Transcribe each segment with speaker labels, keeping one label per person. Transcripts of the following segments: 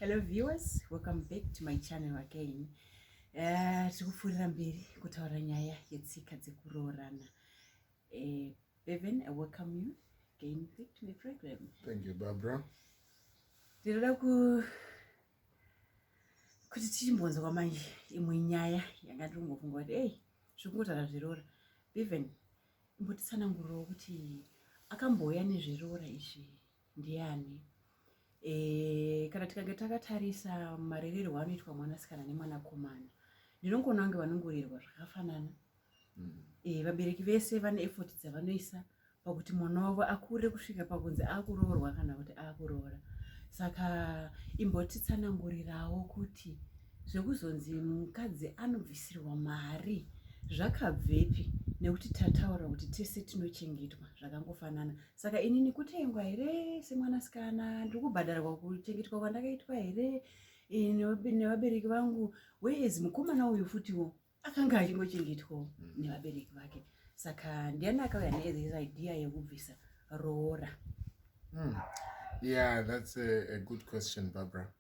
Speaker 1: Hello viewers, welcome back to my channel again. Tikupfuurira mberi kutaura nyaya yetsika dzekuroorana. Bevan, I welcome you again back to my program.
Speaker 2: Thank you, Barbara.
Speaker 1: Ndinoda kuti tichimbonzwa kwamanje imwe nyaya yanga ndingofunga kuti zvikungotaura zveroora. Bevan, imbotitsanangurirawo kuti akambouya nezveroora izvi ndiani? Kana tikange takatarisa marererwo anoitwa mwanasikana nemwanakomana, ndinongoona kunge vanongorerwa zvakafanana. Vabereki vese vane effort dzavanoisa pakuti mwana wavo akure kusvika pakunzi akuroorwa kana kuti akuroora. Saka imbotitsanangurirawo kuti zvekuzonzi mukadzi anobvisirwa mari zvakabvepi, nekuti tataura kuti tese tinochengetwa zvakangofanana. Saka inini kutengwa here semwanasikana, ndiri kubhadharwa kuchengetwa kwandakaitwa here nevabereki vangu, whereas mukomana uyu futiwo akanga achingochengetwawo nevabereki vake. Saka ndiani akauya nethis idea yekubvisa roora?
Speaker 2: Yeah, that's a good question, Barbara.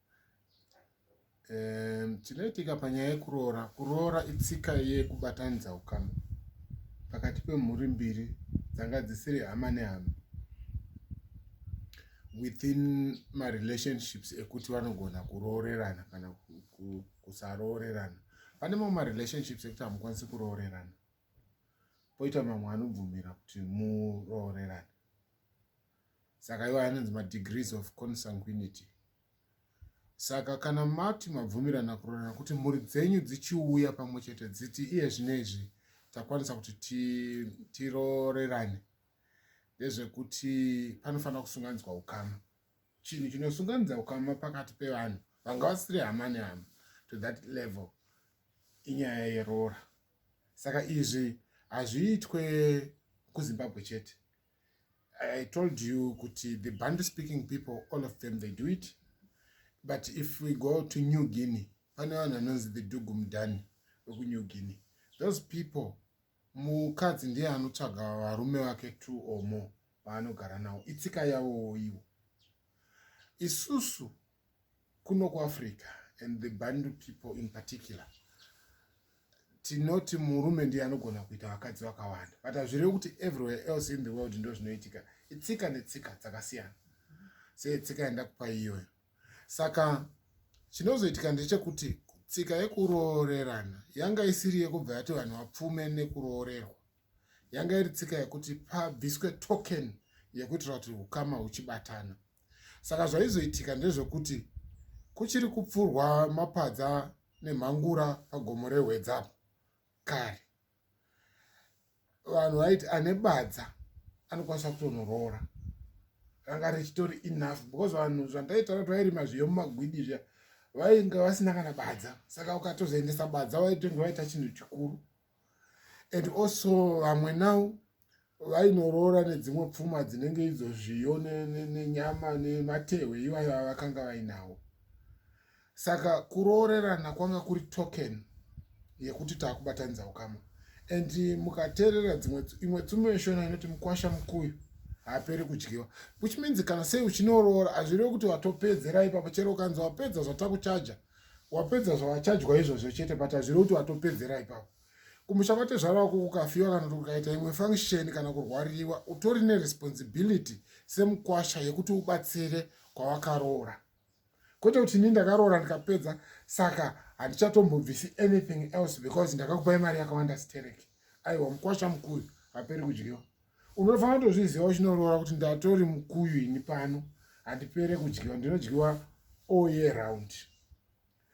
Speaker 2: Tinoitika panyaya yekuroora. Kuroora itsika yekubatanidza ukama pakati pemhuri mbiri dzanga dzisiri hama nehama within my relationships ekuti vanogona kuroorerana kana kusaroorerana. Pane mamwe relationships ekuti hamukwanisi kuroorerana, poita mamwe anobvumira kuti muroorerane. Saka iwo anonzi ma-degrees of consanguinity. Saka kana mati mabvumirana kuroorerana kuti mhuri dzenyu dzichiuya pamwe chete dziti iye zvinezvi takwanisa kuti tiroorerane, ndezvekuti panofanira kusunganidzwa ukama. Chinhu chinosunganidza ukama pakati pevanhu vanga vasiri hama nehama to that level inyaya yeroora. Saka izvi hazviitwe kuZimbabwe chete. I told you kuti the Bantu speaking people, all of them, they do it. But if we go to New Guinea, pane vanhu vanonzi the Dugumdani weku New Guinea. Those people, mukadzi ndiye anotsvaga varume vake 2 or more vaanogara navo. Itsika yavo ivo. Isusu kuno kuAfrica, and the Bantu people in particular, tinoti murume ndiye anogona kuita vakadzi vakawanda. But hazvirevi kuti everywhere else in the world ndo zvinoitika. Itsika netsika dzakasiyana. Setsika yandakupa iyoyo. Saka chinozoitika ndechekuti tsika yekuroorerana yanga isiri yekubva yati vanhu vapfume nekuroorerwa. Yanga iri tsika yekuti pabviswe token yekuitira kuti ukama huchibatana. Saka zvaizoitika ndezvekuti kuchiri kupfurwa mapadza nemhangura pagomo rehwedzapo kare, vanhu vaiti ane badza anokwanisa kutonoroora. Ranga richitori enough because vanhu zvandaitaura kuti vairima zviyo mumagwidi zviya vainge vasina kana badza. Saka ukatozoendesa badza waitonge vaita chinhu chikuru. And also vamwe navo vainoroora nedzimwe pfuma dzinenge idzo zviyo nenyama nematehwe iwayo vakanga vainawo. Saka kuroorerana kwanga kuri token yekuti taakubatanidza ukama. And mukateerera imwe tsumo yeshona inoti mukwasha mukuyu haaperi kudyiwa, which means kana sei uchinoroora hazvirevi kuti watopedzera ipapo. Chero ukanzi wapedza zvatakuchaja, wapedza zvawachajwa izvozvo chete, but hazvirevi kuti watopedzera ipapo. Kumusha kwatezvara wako kukafiwa kana kuti ukaita imwe function kana kurwariwa, utori neresponsibility semukwasha yekuti ubatsire kwawakaroora. Kwete kuti ini ndakaroora ndikapedza saka handichatombobvisi anything else because ndakakupai mari yakawanda stereki. Aiwa, mukwasha mukuyu haperi kudyiwa. Unofanira kutozviziva uchinoroora kuti ndatori mukuyu ini pano, handipere kudyiwa, ndinodyiwa all year round.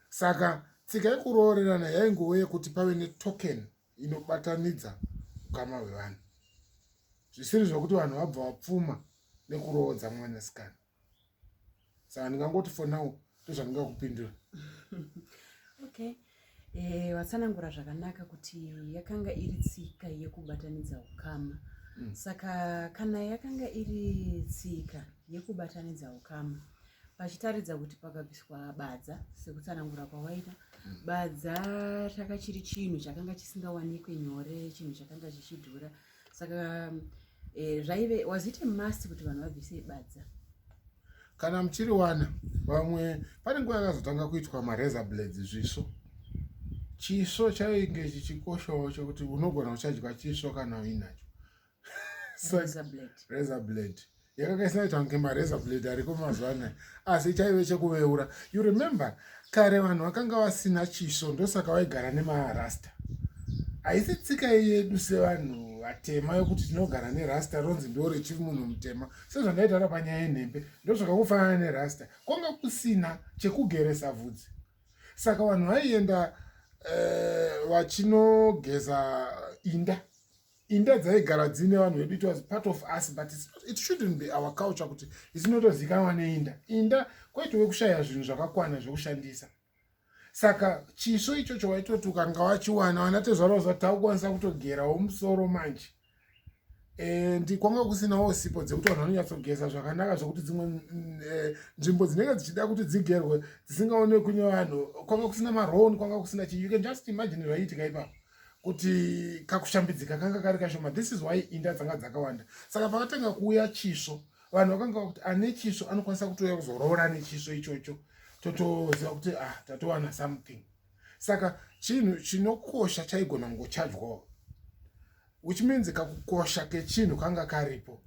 Speaker 2: Saka tsika yekuroorerana yaingove kuti pave netoken inobatanidza ukama hwevanhu, zvisiri zvokuti vanhu vabva vapfuma nekuroodza mwanasikana. Saka ndingangoti for now ndozvandingakupindura.
Speaker 1: Okay. Watsanangura zvakanaka kuti yakanga iri tsika yekubatanidza ukama. Saka kana yakanga iri tsika yekubatanidza ukama, pachitaridza kuti pakabviswa badza, sekutsanangura kwawaita, badza chakachiri chinhu chakanga chisingawanikwe nyore, chinhu chakanga chichidhura. Saka was it a must kuti vanhu vabvise badza?
Speaker 2: Kana muchiri wana vamwe pane nguva yakazotanga kuitwa marazor blades zvisvo. Chisvo chainge chichikoshawo chokuti unogona kuchadya chisvo kana uinacho. Razor blade yakanga isinaitwa kunge marazor blade ariko mazuva anaya, asi chaive chekuveura. You remember kare vanhu vakanga vasina chisvo, ndosaka vaigara nemarasta. Haisi tsika yedu sevanhu vatema yokuti tinogara nerasta ronzi ndore chimunhu mutema. Sezvandaitaura panyaya yenhembe, ndozvakakufanana nerasta. Kwanga kusina chekugeresa vhudzi. Saka vanhu vaienda vachinogeza inda dzaigara dzine vanhu vedu. It was part of us, but it shouldn't be our culture kuti isinotozikanwa neinda. Inda kwaitove kushaya zvinhu zvakakwana zvekushandisa. Saka chisvo ichocho waitoti ukanga wachiwana vanatezvaro zvatavakwanisa kutogerawo musoro manje. Kwanga kusinawo sipo dzekuti vanhu vanonyatsogeza zvakanaka zvokuti dzimwe nzvimbo dzinenge dzichida kuti dzigerwe dzisingaonekwi kunye vanhu. Kwanga kusina maroni, kwanga kusina chii. You can just imagine zvaiitika ipapo kuti kakushambidzika kanga kari kashoma. This is why inda dzanga dzakawanda. Saka pakatanga kuuya chisvo, vanhu vakanga kuti ane chisvo anokwanisa kutouya kuzoroora nechisvo ichocho, totoziva kuti tatowana something. Saka chinhu chinokosha chaigona kungochadyawo, which means kakukosha kechinhu kanga karipo.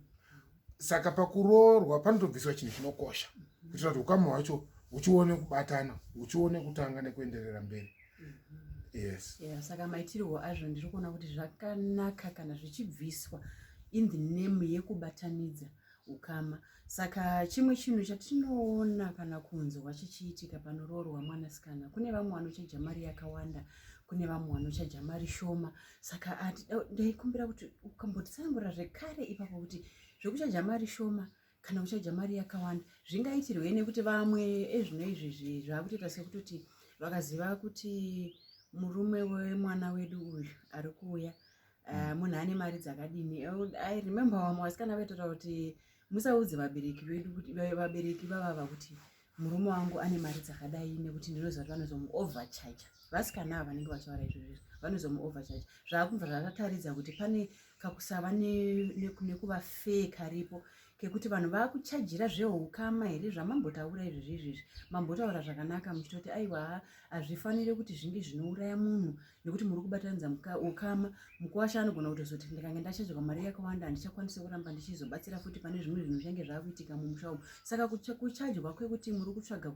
Speaker 2: Saka pakuroorwa panotobviswa chinhu chinokosha kuitira kuti ukama hwacho huchione kubatana, huchione kutanga nekuenderera mberi. Yes.
Speaker 1: Yeah, saka maitirwo azvo ndiri kuona kuti zvakanaka kana zvichibviswa in the name yekubatanidza ukama. Saka chimwe chinhu chatinoona kana kunzwa chichiitika panoroorwa mwanasikana, kune vamwe vanochaja mari yakawanda, kune vamwe vanochaja mari shoma. Saka ndaikumbira kuti ukambotsanangura zvekare ipapo kuti zvekuchaja mari shoma kana kuchaja mari yakawanda zvingaitirwei, nekuti vamwe ezvino izvi zvakutoita sekutoti vakaziva kuti murume wemwana wedu uyu ari kuuya munhu ane mari dzakadini. I remember vamwe vasikana vaitotaura kuti musaudze vabereki vedu kuti vabereki vavava kuti murume wangu ane mari dzakadai, nekuti ndinoziva kuti vanozomuovercharge. Vasikana vanenge vachivaura izvozvo vanozomuovercharge. Zvakubva zvakataridza kuti pane kakusava nekuva fair karipo, kekuti vanhu vakuchajira zveukama here zvamambotaura izvozvi. Mambotaura zvakanaka muchitoti aiwa hazvifaniri kuti zvinge zvinouraya munhu nekuti muri kubatanidza ukama. Mukuwasha anogona kutozoti ndikange ndachajirwa mari yakawanda handichakwanisi kuramba ndichizobatsira futi pane zvimwe zvinhu zvinenge zvakuitika mumusha umu. Saka kuchajirwa kwekuti muri kutsvaga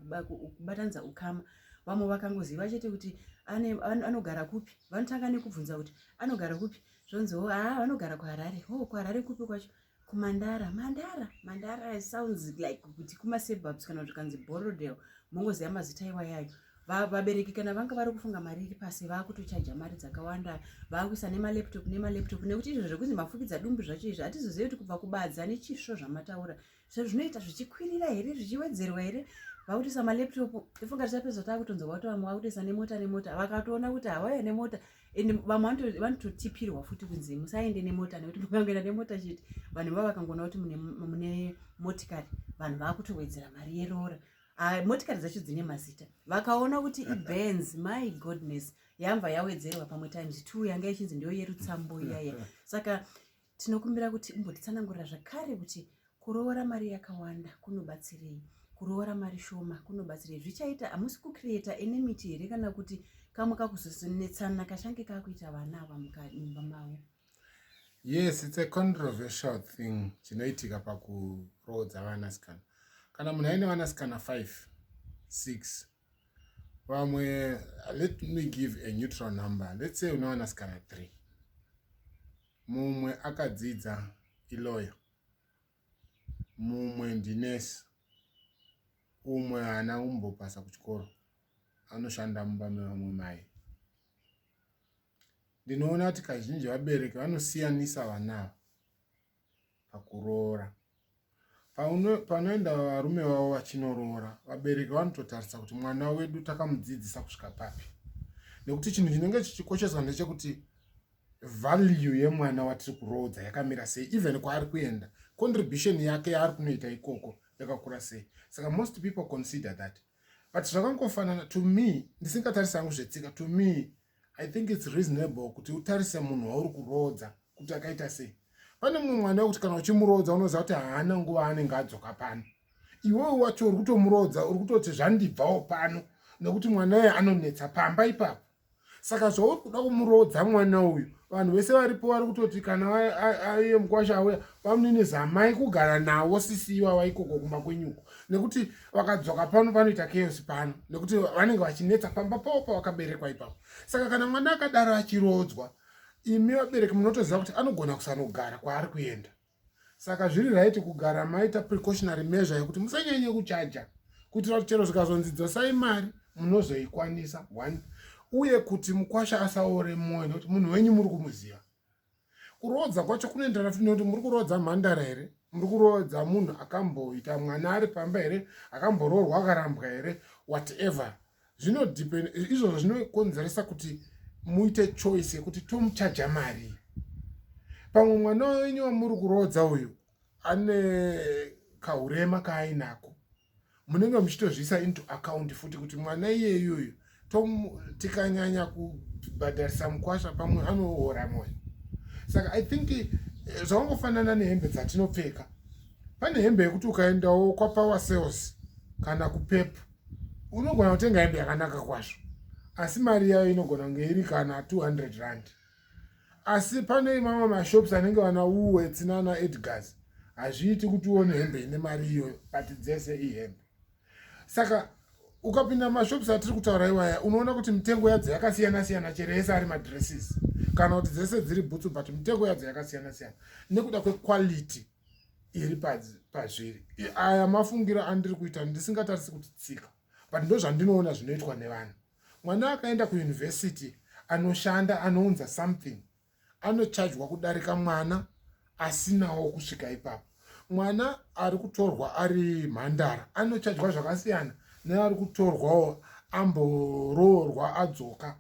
Speaker 1: kubatanidza ukama, vamwe vakangoziva chete kuti anogara kupi, vanotanga nekubvunza kuti anogara kupi, zvonziwo vanogara kuHarare. kuHarare kupi kwacho? Mandara sounds like kuti kumasuburbs kana kuti kanzi Borodale, mongoziva mazita iwayayo. Vabereki kana vanga vari kufunga mari iri pasi vakutochaja mari dzakawanda, vakuisa nemalaptop nekuti izvo zvekuti mafukidza dumbu zvacho izvi hatizozivi kuti kubva kubadza nechisvo zvamataura zvinoita zvichikwirira here, zvichiwedzerwa here. Vakutoisa malaptop, tifunga tichapedza takutonzwa kuti vamwe vakutoisa nemota, vakatoona kuti havauya nemota. Vamwe vanototipirwa futi kunzi musaende nemota, nekuti mukangoenda nemota chete vanhu vavakangoona kuti mune motikari, vanhu vakutowedzera mari yeroora. Motikari dzacho dzine mazita, vakaona kuti iBenz, my goodness, yamva yawedzerwa pamwe times 2 yanga ichinzi ndiyo yerutsambo iyaya. Saka tinokumbira kuti umbotitsanangurira zvakare kuti kuroora mari yakawanda kunobatsirei, kuroora mari shoma kunobatsirei, zvichaita hamusi kucreata enmity here kana kuti kamwe kakuzonetsana kachange kakuita vana ava mumba mavo.
Speaker 2: Yes, it's a controversial thing chinoitika pakuroodza vanasikana. Kana munhu aine vanasikana 5, 6, vamwe, let me give a neutral number. Let's say une vanasikana 3. Mumwe akadzidza iloya, mumwe ndinesi, umwe haana kumbopasa kuchikoro, anoshanda mumba mevamwe mai. Ndinoona kuti kazhinji vabereki vanosiyanisa vana pakuroora. Panoenda varume vavo vachinoroora, vabereki vanototarisa kuti mwana wedu takamudzidzisa kusvika papi. Nekuti chinhu chinenge chichikosheswa ndechekuti value yemwana watiri kuroodza yakamira sei, even kwaari kuenda, contribution yake yaari kunoita ikoko yakakura sei. Saka most people consider that. But zvakangofanana, to me, ndisingatarisa hangu zvetsika, to me, I think it's reasonable kuti utarise munhu wauri kuroodza kuti akaita sei. Pane mumwe mwana wekuti kana uchimuroodza unoziva kuti haana nguva anenge adzoka pano. iwewe wacho uri kutomurodza, uri kutoti zvandibvawo pano nekuti mwana uyu anonetsa pamba ipapo. Saka zvauri kuda kumurodza mwana uyu, vanhu vese varipo vari kutoti kana aiye mukwasha auya vamunini zamai kugara nawo sisiwa waikoko kumba kwenyuko, nekuti vakadzoka pano panoita chaos pano, nekuti vanenge vachinetsa pamba pavo pavakaberekwa ipapo. Saka kana mwana akadaro achirodzwa, imi vabereki munotoziva kuti anogona kusanogara kwaari kuenda. Saka zviri right kugara maita precautionary measure yekuti musanyanye kuchaja, kuitira kuti chero zvikazonzi dzosai mari munozoikwanisa. One, uye kuti mukwasha asaore mwoyo nekuti munhu wenyu muri kumuziva. Kurodza kwacho kunoenderana futi nekuti muri kurodza mhandara here, muri kurodza munhu akamboita mwana ari pamba here, akamboroorwa akarambwa here, whatever. Izvozvo zvinokonzeresa kuti muite choice yekuti tomuchaja mari. Pamwe mwana wenyu wamuri kurodza uyu ane kahurema kaainako, munenge muchitozviisa into account futi kuti mwana iyeyuyu tikanyanya kubhadharisa mukwasha pamwe anoora mwoyo. Saka I think zvaungofanana nehembe dzatinopfeka. Pane hembe yekuti ukaendawo kwaPower Sales kana kuPep unogona kutenga hembe yakanaka kwazvo, asi mari yayo inogona kunge iri kana 200 rand. Asi pane mamwe mashops anenge vana Woolworths nana Edgars hazviiti kuti uone hembe ine mari iyoyo, but dzese ihembe. Saka ukapinda mashops atiri kutaura iwaya unoona kuti mitengo yadzo yakasiyana-siyana, chero yese ari madresses kana kuti dzese dziri bhutsu, but mitengo yadzo yakasiyana-siyana nekuda kwequality iri pazviri. Aya mafungiro andiri kuita ndisingatarisi kuti tsika, but ndo zvandinoona zvinoitwa nevanhu. Mwana akaenda kuyunivhesiti anoshanda, anounza something, anochajwa kudarika mwana asinawo kusvika ipapo. Mwana ari kutorwa ari mhandara anochajwa zvakasiyana neari kutorwawo amboroorwa adzoka,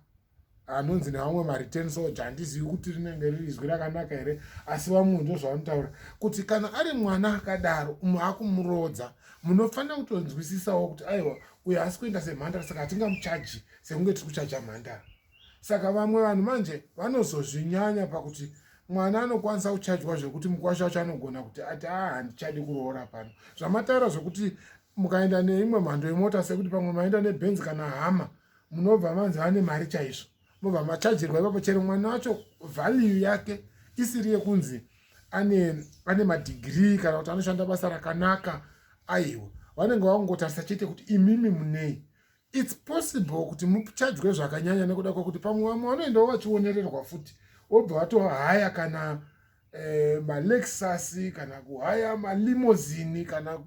Speaker 2: anonzi nevamwe mareturn soldier. Handizivi kuti rinenge riri izwi rakanaka here, asi vamwe ndo zvanotaura kuti kana ari mwana akadaro akumurodza, munofanira kutonzwisisawo kuti aiwa uyu asi kuenda semhandara, saka hatingamuchaji sekunge tiri kuchaja mhandara. Saka vamwe vanhu manje vanozozvinyanya pakuti mwana anokwanisa kuchajwa zvekuti mukwasha wacho anogona kuti ati handichadi kuroora pano. Zvamataura zvokuti mukaenda neimwe mhando yemota sekuti pamwe maenda neBenz kana Hama, munobva manzi vane mari chaizvo, mobva machajirwa ipapo, chero mwana wacho value yake isiri yekunzi ane madhigirii kana kuti anoshanda basa rakanaka. Aiwa, vanenge vakungotarisa chete kuti imimi munei. It's possible kuti muchajwe zvakanyanya nekuda kwekuti pamwe vamwe vanoendawo vachionererwa futi, wobva watohaya kana maLexus kana kuhaya malimousine kana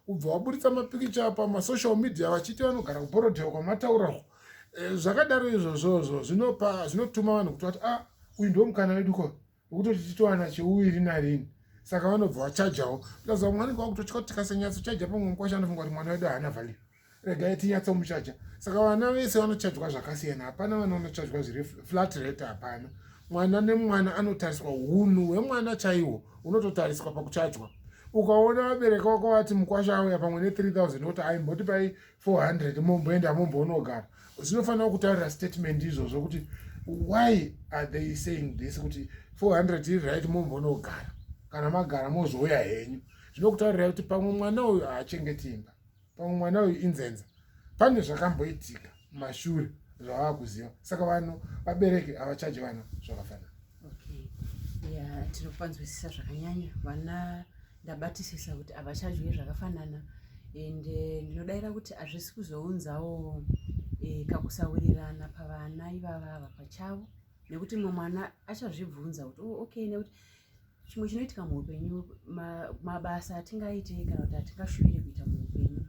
Speaker 2: kubva waburitsa mapikicha pamasocial media vachiti vanogara kuborodhewa kwamataurarwa. Zvakadaro izvozvozvo zvinotuma vanhu kuti vati uyu ndo mukana wedu ko wekutoti titowana cheuwiri narini. Saka vanobva vachajawo. Ndazva mwana wangu kutotya kuti tikasanyatso chaja pamwe mukwasha anofunga kuti mwana wedu haana value, regai tinyatso muchaja. Saka vana vese vanochajwa zvakasiyana, hapana vana vanochajwa zviri flat rate, hapana. Mwana nemwana anotariswa, hunhu hwemwana chaihwo unototariswa pakuchajwa. Ukaona vabereki vako vati mukwasha auya pamwe ne3000 woti aimboti pai 400 momboenda momboonogara, zvinofanira kutaurira statement izvozvo kuti why are they saying this, kuti 400 iri right momboonogara, kana magara mozouya henyu. Zvinokutaurira kuti pamwe mwana uyu haachengeti imba, pamwe mwana uyu inzenza, pane zvakamboitika mashure zvavakuziva. Saka vanhu vabereki havachaji vana zvakafanana.
Speaker 1: Okay, yeah, tinopanzwisisa zvakanyanya. Vana ndabatisisa kuti havachajwi zvakafanana, ende ndinodaira kuti hazvisi kuzounzawo kakusawirirana pavana ivava pachavo, nekuti mumwe mwana achazvibvunza kuti okay, nekuti chimwe chinoitika muupenyu, mabasa atingaite kana kuti atingashuvire kuita muupenyu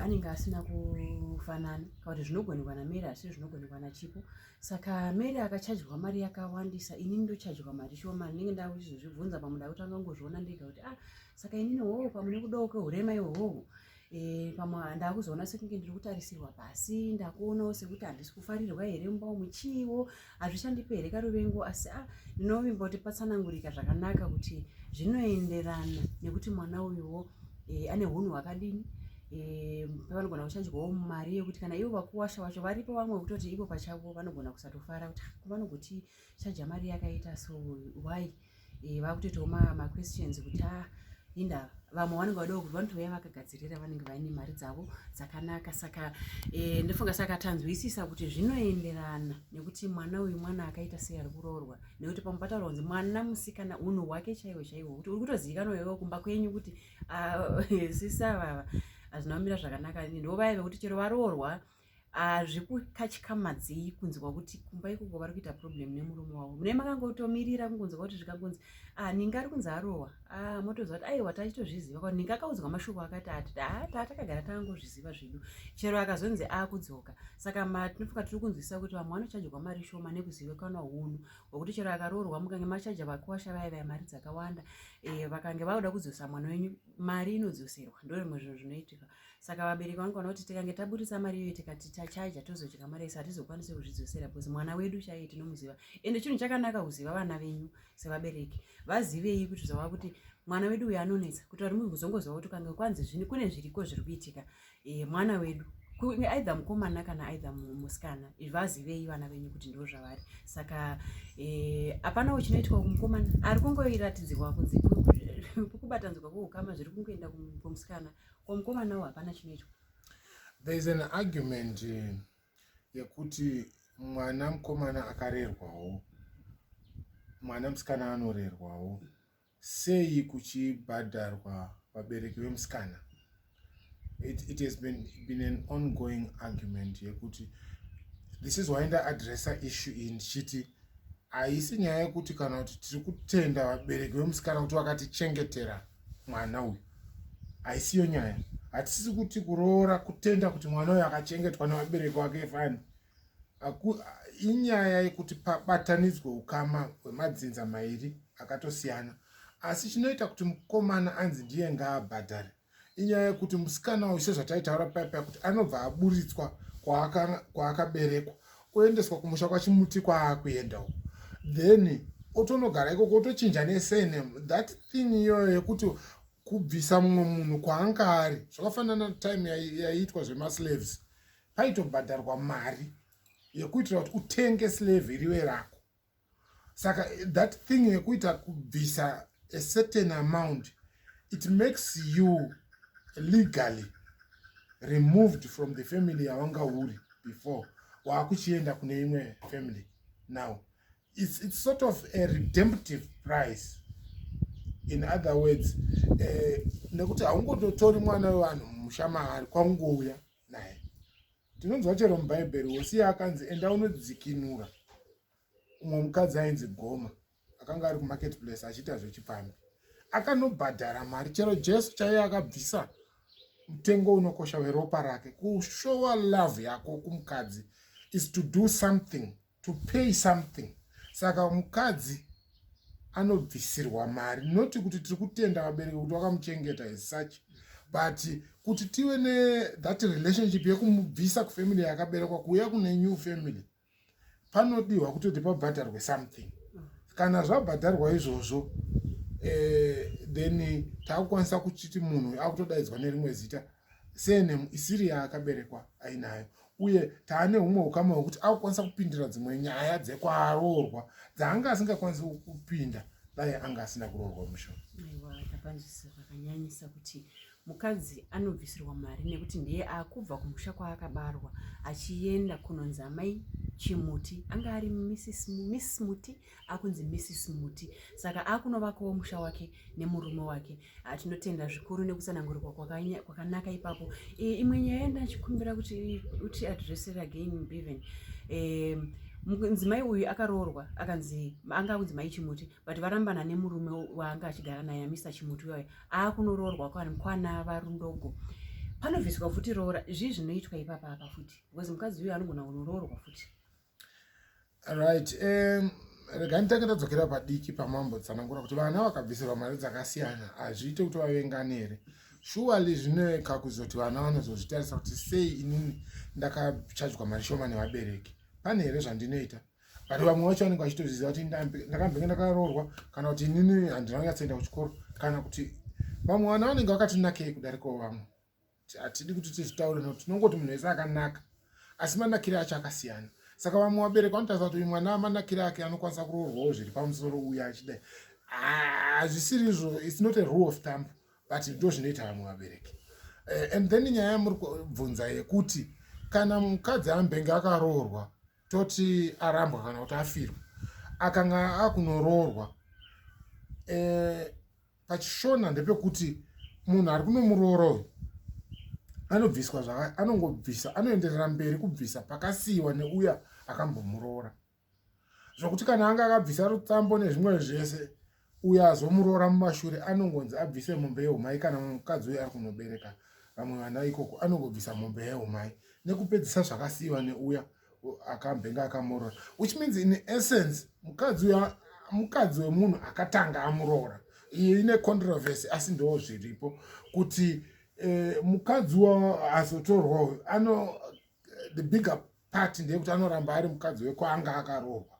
Speaker 1: anenge asina kufanana, kana kuti zvinogonekwa nameri asi zvinogonekwa nachipo. Saka meri akachajwa mari yakawandisa, inini ndochajwa mari shoma, ndinenge ndakuzvibvunza pamwe ndakutanga kungozviona ndega kuti saka inini pamwe nekudawo kwehurema ihwohwo pamwe ndakuzoona sekunge ndiri kutarisirwa pasi, ndakuonawo sekuti handisi kufarirwa here mumba muchiwo, hazvichandipe here karuvengo, asi ndinovimba kuti patsanangurika zvakanaka kuti zvinoenderana nekuti mwana uyuwo ane hunhu hwakadini. Vanogona kuchajwawo mari yekuti kana ivo vakuwasha vacho varipo vamwe kutoti ivo pachavo vanogona kusatofara kuti vanogoti chaja mari yakaita so why, vakutoitawo maquestions kuti inda vamwe vanenge vadawo kuti vanotouya vakagadzirira vanenge vaine mari dzavo dzakanaka. Saka ndofunga saka tanzwisisa kuti zvinoenderana nekuti mwana uyu mwana akaita sei ari kuroorwa, nekuti pamwe pataura kunzi mwana musikana unhu hwake chaiwo chaiwo, kuti uri kutozivikanwa iwewo kumba kwenyu kuti sisa vava hazvina kumira zvakanaka. Ndovaya vekuti chero varoorwa hazvikukatyamadzi kunzwa kuti kumba ikoko vari kuita problem nemurume wavo. Mune makangotomirira kungonzwa kuti zvikangonzi ninga ari kunzi arohwa, motoziva kuti aiwa tachitozviziva kuti ninga akaudzwa mashoko akati ati takagara takangozviziva zvedu, chero akazonzi akudzoka. Saka tinofunga tiri kunzwisisa kuti vamwe vanochajerwa mari shoma nekuzivikanwa hunhu hwokuti chero akaroorwa mukange machaja vakuwasha vaya vaya mari dzakawanda, vakange vauda kudzosa mwana wenyu mari inodzoserwa. Ndo rimwe zvinhu zvinoitika. Saka vabereki vanoona kuti tikange taburitsa mari iyoyo tikati tachaja tozodya mari yese hatizokwanisi kuzvidzosera bcause mwana wedu chaiye tinomuziva. Ende chinhu chakanaka kuziva vana venyu sevabereki, vazivei kuti zvava kuti mwana wedu uyu anonetsa, kuti vari muzongoziva kuti kange kwanzi zvini kune zviriko zviri kuitika, mwana wedu aidha mukomana kana aidha musikana, vazivei vana venyu kuti ndo zvavari. Saka hapanawo chinoitwa kumukomana, ari kungoiratidzirwa kunzi kubatanzwa kwoukama zviri kungoenda kumusikana, kwomukomanawo hapana chinoitwa.
Speaker 2: There is an argument yekuti mwana mukomana akarerwawo, mwana musikana anorerwawo, sei kuchibhadharwa vabereki vemusikana. It has been an ongoing argument yekuti this is why ndaadressa issue iyi ndichiti haisi nyaya yekuti kana kuti tiri kutenda vabereki vemusikana kuti vakatichengetera mwana uyu, haisiyo nyaya. Hatisisi kuti kuroora kutenda kuti mwana uyu akachengetwa nevabereki vake fani. Inyaya yekuti pabatanidzwe ukama hwemadzinza mairi akatosiyana, asi chinoita kuti mukomana anzi ndiye ngaabhadhare inyaya yekuti musikana uyu sezvataitaura paipa kuti anobva aburitswa kwaakaberekwa oendeswa kumusha kwachimuti kwaakuendawo, then otonogara ikoko otochinja nesurname. That thing iyoyo yekuti kubvisa mumwe munhu kwaanga ari zvakafanana natime yaiitwa zvemaslaves, paitobhadharwa mari yekuitira kuti utenge slave iriwe rako. Saka that thing yekuita kubvisa a certain amount, it makes you legally removed from the family yawanga uri before waakuchienda kune imwe family. Now it's sort of a redemptive price. In other words, nekuti haungototori mwana wevanhu mushamahari kwangouya naye. Tinonzwa chero mubhaibheri Hosiya akanzi enda unodzikinura umwe mukadzi ainzi Goma akanga ari kumarketplace achiita zvechipfambi, akanobhadhara mari. Chero Jesu chaiye akabvisa mutengo unokosha weropa rake. Kushowa love yako kumukadzi is to do something, to pay something. Saka mukadzi anobvisirwa mari, noti kuti tiri kutenda vabereki kuti vakamuchengeta as such, but kuti tive that relationship yekumubvisa kufamily yakaberekwa kuuya kune new family, panodiwa kutoti pabhadharwe something. Kana zvabhadharwa izvozvo, then taakukwanisa kuchiti munhu akutodaidzwa nerimwe zita, surname isiri yaakaberekwa ainayo, uye taane humwe ukama hwekuti akukwanisa kupindira dzimwe nyaya dzekwaroorwa dzaanga asingakwanisi kupinda dai anga asina kuroorwa mushoma.
Speaker 1: Aiwa, tapanzwisisa zvakanyanyisa kuti mukadzi anobvisirwa mari nekuti ndiye akubva kumusha kwaakabarwa achienda kunonzi amai chimuti, anga ari Miss Muti akunzi Mrs Muti. Saka akunovakawo musha wake nemurume wake. Tinotenda zvikuru nekusanangurwa kwakanaka ipapo. Imwe nyaya ndachikumbira kuti uti address again Bevan. Mudzimai uyu akaroorwa akanzi anga kunzi mai Chimuti, but varambana nemurume waanga achigara naye Mr Chimuti uyoyo akunororwa kwana varundogo. Panovhiswa futi roora, izvi zvinoitwa ipapa apa futi, because mukadzi uyu anogona kunoroorwa futi.
Speaker 2: Right, rega nditange ndadzokera padiki pamambotsanangura kuti vana vakabvisirwa mari dzakasiyana hazviite kuti vavengane here. Surely zvinoeka kuzoti vana vanozozvitarisa kuti sei inini ndakachajwa mari shoma nevabereki, pane here zvandinoita. But vamwe vacho vanenge vachitozviziva kuti ndakambenge ndakaroorwa, kana kuti inini handina kunyatsoenda kuchikoro, kana kuti vamwe vana vanenge vakatonakei kudarikawo vamwe. Hatidi kuti tizvitaure nekuti tinongoti munhu wese akanaka, asi manakire acho akasiyana. Saka vamwe vabereki vanotaridza kuti mwana manakire ake anokwanisa kuroorwawo zviri pamusoro uya achidai. Hazvisiri izvo, it's not a rule of thumb, but ndo zvinoita vamwe vabereki. And then nyaya yamuri kubvunza yekuti kana mukadzi ambenge akaroorwa toti arambwa kana kuti afirwa akanga akunororwa, pachishona ndepekuti munhu ari kunomuroora uyu anobviswa anongobvisa, anoenderera mberi kubvisa pakasiyiwa neuya akambomuroora. Zvokuti kana anga akabvisa rutsambo nezvimwe zvese uya azomuroora mumashure anongonzi abvise mombe yeumai. Kana mukadzi uyu ari kunobereka vamwe vana ikoko anongobvisa mombe yeumai nekupedzisa zvakasiyiwa neuya akambenge akamuroora, which means in essence mukadzi wemunhu akatanga amuroora. Iyi ine controversy asi ndo zviripo kuti mukadzi azotorwa uyu the bigger part ndeyekuti anoramba ari mukadzi wekwanga akaroorwa.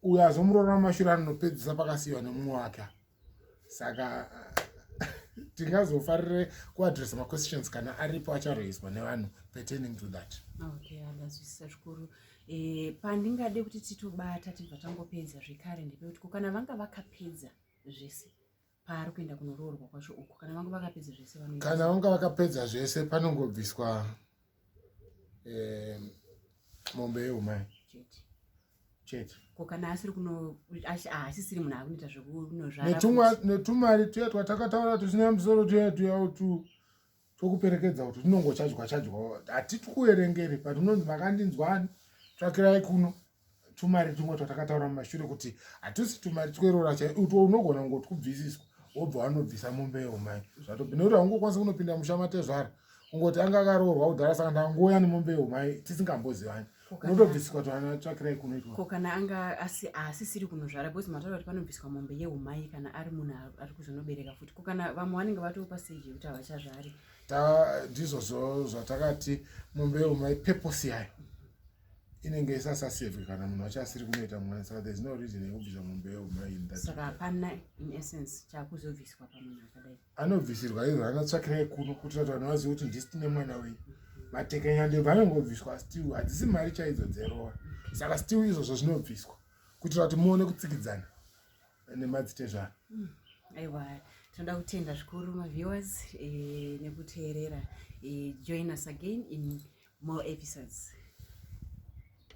Speaker 2: Uyu azomuroora mumashure anopedzisa pakasiyiwa nemumwe wake. Saka tingazofarire kuadresa maquestions kana aripo acharoiswa nevanhu pertaining to that.
Speaker 1: Okay, ndazwisisa zvikuru. Pandingade kuti titobata tibva tangopedza zvekare ndepekuti kana vanga vakapedza zvese paari kuenda kunoroorwa kwacho uko, kana vanga vakapedza zvese
Speaker 2: kana vanga vakapedza zvese panongobviswa mombe yeumai chete.
Speaker 1: Kana asiri asisiri munhu akunoita zvekunozvara
Speaker 2: netumari tuya twatakataura tusina musoro tuya tokuperekedza kuti tunongochajwa hatiti kuerengeri patunonzi makandinzwani tsvakirai kuno tumari tumwe twatakataura mumashure kuti hatusi tumari tweroora chaitwo unogona kungoti kubvisiswa wobva wanobvisa mombe yeumai zvatobva nekuti haungokwanisa kunopinda mushamatezvara kungoti anga akaroorwa kudhara saka ndangoya nemombe yeumai tisingambozivani unotobvisiswa twakirai kunoitwa
Speaker 1: kana anga asisiri kunozvara because mataura kuti panobviswa mombe yeumai kana ari munhu ari kuzonobereka futi. Kana vamwe vanenge vatopa stage yekuti havachazvari
Speaker 2: ndizvo zvatakati mombe yeumai purpose yayo inenge isasasevhe kana munhu wacho asiri kunoita mwana, saka there's no reason yekubvisa mombe yeumai in that.
Speaker 1: Saka hapana in essence chakuzobviswa pamunhu akadai.
Speaker 2: Anobvisirwa izvo anotsvakirai kuno kuitira kuti vanhu vazive kuti ndisi tine mwana wenyu. Matekenya ndebva anongobviswa still hadzisi mari chaidzo dzeroora. Saka still izvozvo zvinobviswa kuitira kuti muone kutsikidzana nemadzitezvaro.
Speaker 1: Aiwa, tinoda kutenda zvikuru maviewers nekuteerera. Join us again in more episodes.